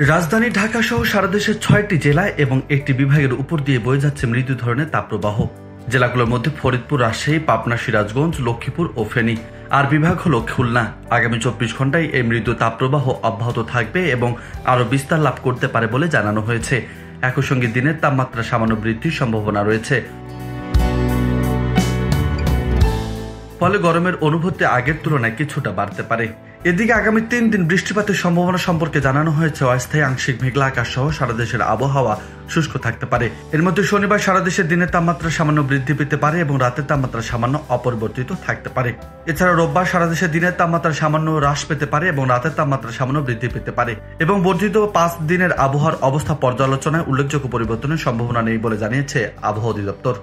রাজধানী ঢাকা সহ সারা দেশের ৬টি জেলা এবং একটি বিভাগের উপর দিয়ে বয়ে যাচ্ছে মৃদু ধরনের তাপপ্রবাহ। জেলাগুলোর মধ্যে ফরিদপুর, রাজশাহী, পাবনা, সিরাজগঞ্জ, লক্ষ্মীপুর ও ফেনী। আর বিভাগ হলো খুলনা। আগামী ২৪ ঘন্টায় এই মৃদু তাপপ্রবাহ অব্যাহত থাকবে এবং আরও বিস্তার লাভ করতে পারে বলে জানানো হয়েছে। একই সঙ্গে দিনের তাপমাত্রা সামান্য বৃদ্ধির সম্ভাবনা রয়েছে। ফলে গরমের অনুভূতি আগের তুলনায় কিছুটা বাড়তে পারে। এদিকে আগামী ৩ দিন বৃষ্টিপাতের সম্ভাবনা সম্পর্কে জানানো হয়েছে। অস্থায়ী আংশিক মেঘলা আকাশ সহ সারা দেশের আবহাওয়া শুষ্ক থাকতে পারে। এর মধ্যে শনিবার সারা দেশের দিনের তাপমাত্রা সামান্য বৃদ্ধি পেতে পারে এবং রাতের তাপমাত্রা সামান্য অপরিবর্তিত থাকতে পারে। এছাড়া রোববার সারা দেশের দিনের তাপমাত্রা সামান্য হ্রাস পেতে পারে এবং রাতের তাপমাত্রা সামান্য বৃদ্ধি পেতে পারে। এবং বর্ধিত ৫ দিনের আবহাওয়ার অবস্থা পর্যালোচনায় উল্লেখযোগ্য পরিবর্তনের সম্ভাবনা নেই বলে জানিয়েছে আবহাওয়া অধিদপ্তর।